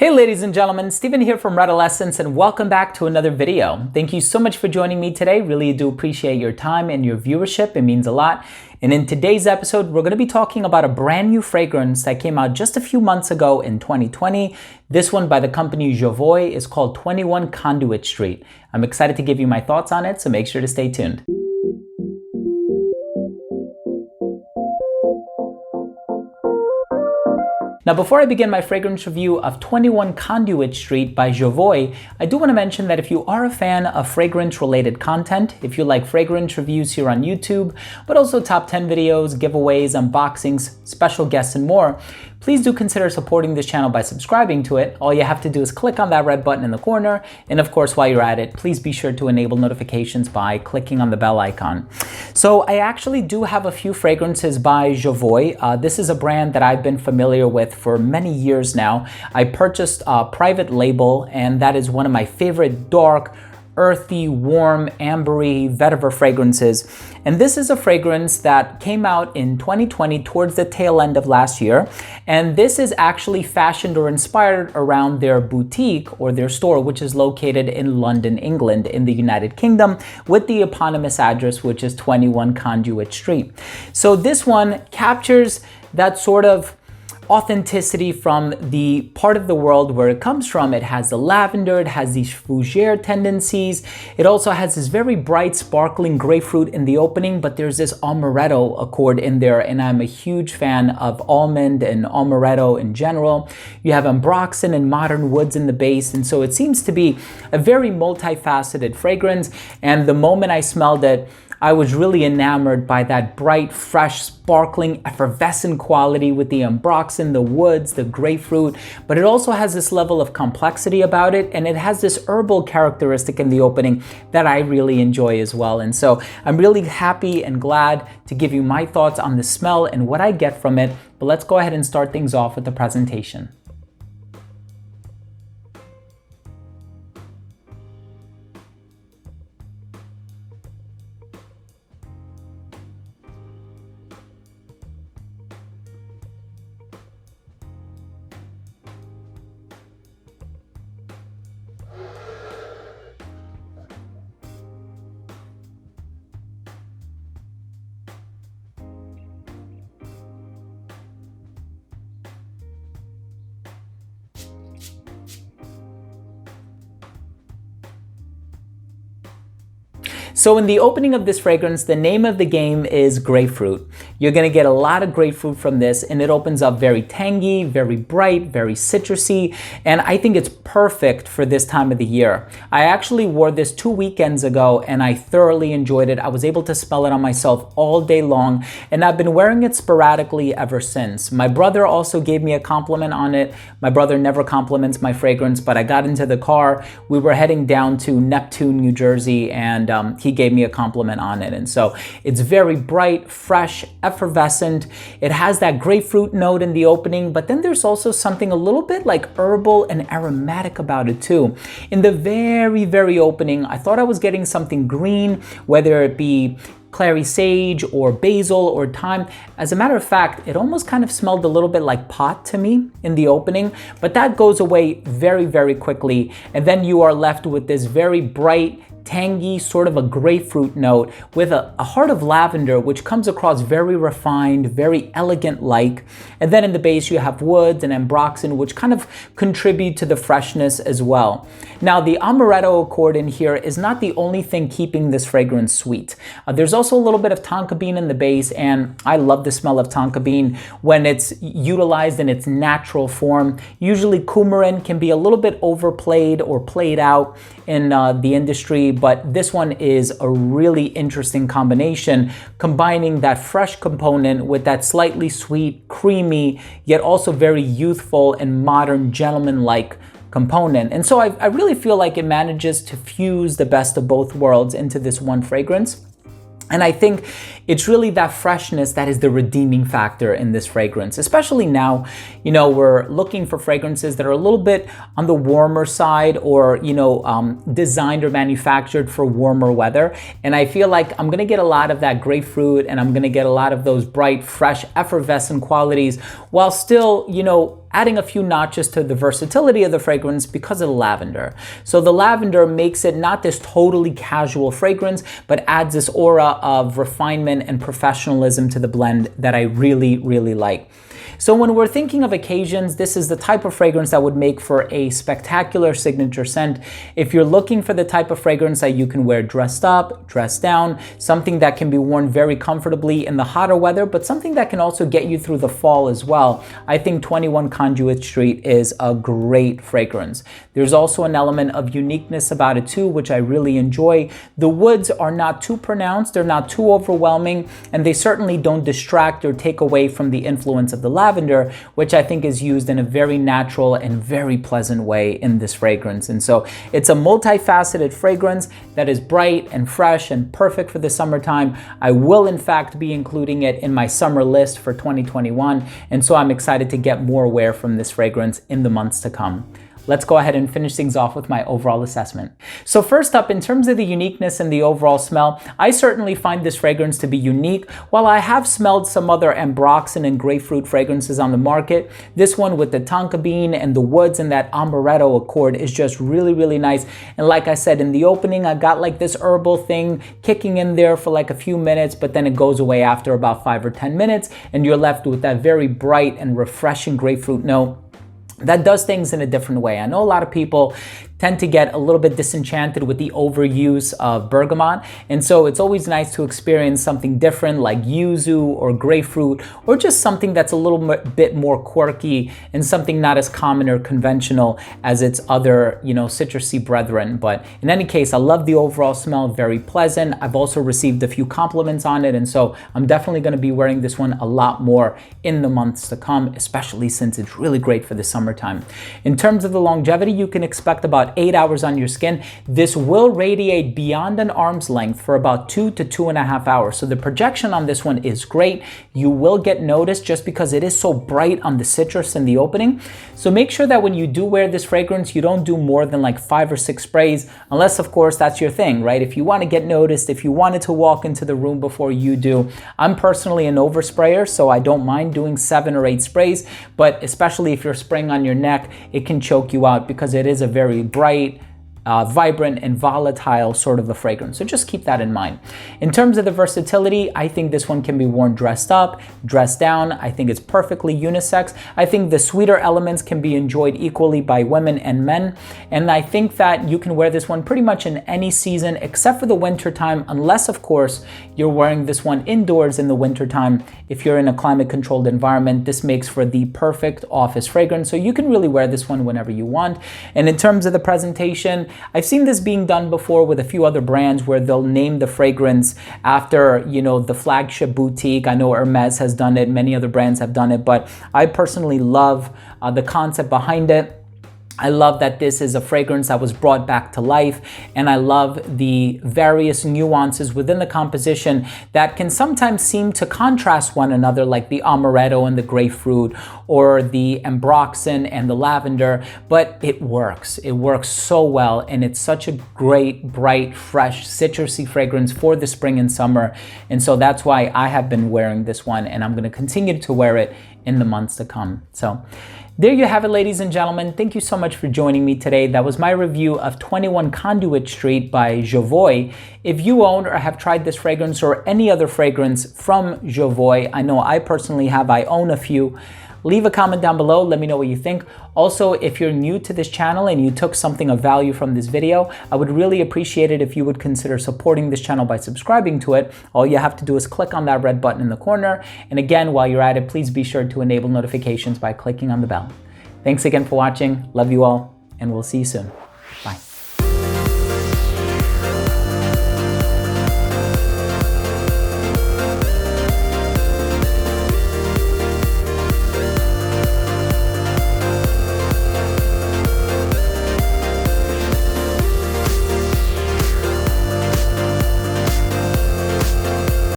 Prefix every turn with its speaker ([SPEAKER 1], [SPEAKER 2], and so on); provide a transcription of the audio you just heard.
[SPEAKER 1] Hey ladies and gentlemen, Steven here from Redolessence and welcome back to another video. Thank you so much for joining me today. Really do appreciate your time and your viewership. It means a lot. And in today's episode, we're going to be talking about a brand new fragrance that came out just a few months ago in 2020. This one by the company Jovoy is called 21 Conduit Street. I'm excited to give you my thoughts on it, so make sure to stay tuned. Now, before I begin my fragrance review of 21 Conduit Street by Jovoy, I do want to mention that if you are a fan of fragrance-related content, if you like fragrance reviews here on YouTube, but also top 10 videos, giveaways, unboxings, special guests, and more, please do consider supporting this channel by subscribing to it. All you have to do is click on that red button in the corner. And of course, while you're at it, please be sure to enable notifications by clicking on the bell icon. So I actually do have a few fragrances by Jovoy. This is a brand that I've been familiar with for many years now. I purchased a private label, and that is one of my favorite dark, earthy, warm, ambery vetiver fragrances. And this is a fragrance that came out in 2020 towards the tail end of last year. And this is actually fashioned or inspired around their boutique or their store, which is located in London, England, in the United Kingdom, with the eponymous address, which is 21 Conduit Street. So this one captures that sort of authenticity from the part of the world where it comes from. It has the lavender, it has these fougere tendencies. It also has this very bright, sparkling grapefruit in the opening, but there's this amaretto accord in there, and I'm a huge fan of almond and amaretto in general. You have ambroxan and modern woods in the base, and so it seems to be a very multifaceted fragrance. And the moment I smelled it, I was really enamored by that bright, fresh, sparkling, effervescent quality with the ambroxan, the woods, the grapefruit, but it also has this level of complexity about it, and it has this herbal characteristic in the opening that I really enjoy as well. And so I'm really happy and glad to give you my thoughts on the smell and what I get from it, but let's go ahead and start things off with the presentation. So in the opening of this fragrance, the name of the game is Grapefruit. You're gonna get a lot of grapefruit from this, and it opens up very tangy, very bright, very citrusy, and I think it's perfect for this time of the year. I actually wore this 2 weekends ago, and I thoroughly enjoyed it. I was able to smell it on myself all day long, and I've been wearing it sporadically ever since. My brother also gave me a compliment on it. My brother never compliments my fragrance, but I got into the car. We were heading down to Neptune, New Jersey, and he gave me a compliment on it. And so it's very bright, fresh, effervescent. It has that grapefruit note in the opening, but then there's also something a little bit like herbal and aromatic about it too. In the very, very opening, I thought I was getting something green, whether it be clary sage or basil or thyme. As a matter of fact, it almost kind of smelled a little bit like pot to me in the opening, but that goes away very, very quickly. And then you are left with this very bright, tangy, sort of a grapefruit note with a heart of lavender, which comes across very refined, very elegant-like. And then in the base, you have woods and ambroxan, which kind of contribute to the freshness as well. Now, the amaretto accord in here is not the only thing keeping this fragrance sweet. There's also a little bit of tonka bean in the base, and I love the smell of tonka bean when it's utilized in its natural form. Usually coumarin can be a little bit overplayed or played out in the industry, but this one is a really interesting combination, combining that fresh component with that slightly sweet, creamy, yet also very youthful and modern, gentleman-like component. And so I really feel like it manages to fuse the best of both worlds into this one fragrance. And I think it's really that freshness that is the redeeming factor in this fragrance, especially now, we're looking for fragrances that are a little bit on the warmer side or, designed or manufactured for warmer weather. And I feel like I'm gonna get a lot of that grapefruit and I'm gonna get a lot of those bright, fresh, effervescent qualities while still, adding a few notches to the versatility of the fragrance because of the lavender. So the lavender makes it not this totally casual fragrance, but adds this aura of refinement and professionalism to the blend that I really, really like. So when we're thinking of occasions, this is the type of fragrance that would make for a spectacular signature scent. If you're looking for the type of fragrance that you can wear dressed up, dressed down, something that can be worn very comfortably in the hotter weather, but something that can also get you through the fall as well, I think 21 Conduit Street is a great fragrance. There's also an element of uniqueness about it too, which I really enjoy. The woods are not too pronounced, they're not too overwhelming, and they certainly don't distract or take away from the influence of the lavender, which I think is used in a very natural and very pleasant way in this fragrance. And so it's a multifaceted fragrance that is bright and fresh and perfect for the summertime. I will in fact be including it in my summer list for 2021, and so I'm excited to get more wear from this fragrance in the months to come. Let's go ahead and finish things off with my overall assessment. So first up, in terms of the uniqueness and the overall smell, I certainly find this fragrance to be unique. While I have smelled some other ambroxan and grapefruit fragrances on the market, this one with the tonka bean and the woods and that amaretto accord is just really, really nice. And like I said, in the opening, I got like this herbal thing kicking in there for like a few minutes, but then it goes away after about 5 or 10 minutes, and you're left with that very bright and refreshing grapefruit note that does things in a different way. I know a lot of people tend to get a little bit disenchanted with the overuse of bergamot, and so it's always nice to experience something different like yuzu or grapefruit, or just something that's a little bit more quirky and something not as common or conventional as its other, citrusy brethren. But in any case, I love the overall smell, very pleasant. I've also received a few compliments on it, and so I'm definitely going to be wearing this one a lot more in the months to come, especially since it's really great for the summertime. In terms of the longevity, you can expect about 8 hours on your skin. This will radiate beyond an arm's length for about 2 to 2.5 hours. So the projection on this one is great. You will get noticed just because it is so bright on the citrus in the opening. So make sure that when you do wear this fragrance, you don't do more than like 5 or 6 sprays, unless of course that's your thing, right? If you want to get noticed, if you wanted to walk into the room before you do. I'm personally an oversprayer, so I don't mind doing 7 or 8 sprays, but especially if you're spraying on your neck, it can choke you out because it is a very bright, vibrant and volatile sort of a fragrance. So just keep that in mind. In terms of the versatility, I think this one can be worn dressed up, dressed down. I think it's perfectly unisex. I think the sweeter elements can be enjoyed equally by women and men. And I think that you can wear this one pretty much in any season except for the winter time, unless of course you're wearing this one indoors in the winter time. If you're in a climate controlled environment, this makes for the perfect office fragrance. So you can really wear this one whenever you want. And in terms of the presentation, I've seen this being done before with a few other brands where they'll name the fragrance after, the flagship boutique. I know Hermes has done it, many other brands have done it, but I personally love the concept behind it. I love that this is a fragrance that was brought back to life, and I love the various nuances within the composition that can sometimes seem to contrast one another, like the amaretto and the grapefruit, or the ambroxan and the lavender, but it works. It works so well, and it's such a great, bright, fresh, citrusy fragrance for the spring and summer, and so that's why I have been wearing this one, and I'm going to continue to wear it in the months to come. So there you have it, ladies and gentlemen. Thank you so much for joining me today. That was my review of 21 Conduit Street by Jovoy. If you own or have tried this fragrance or any other fragrance from Jovoy, I know I personally have, I own a few. Leave a comment down below, let me know what you think. Also, if you're new to this channel and you took something of value from this video, I would really appreciate it if you would consider supporting this channel by subscribing to it. All you have to do is click on that red button in the corner. And again, while you're at it, please be sure to enable notifications by clicking on the bell. Thanks again for watching. Love you all, and we'll see you soon.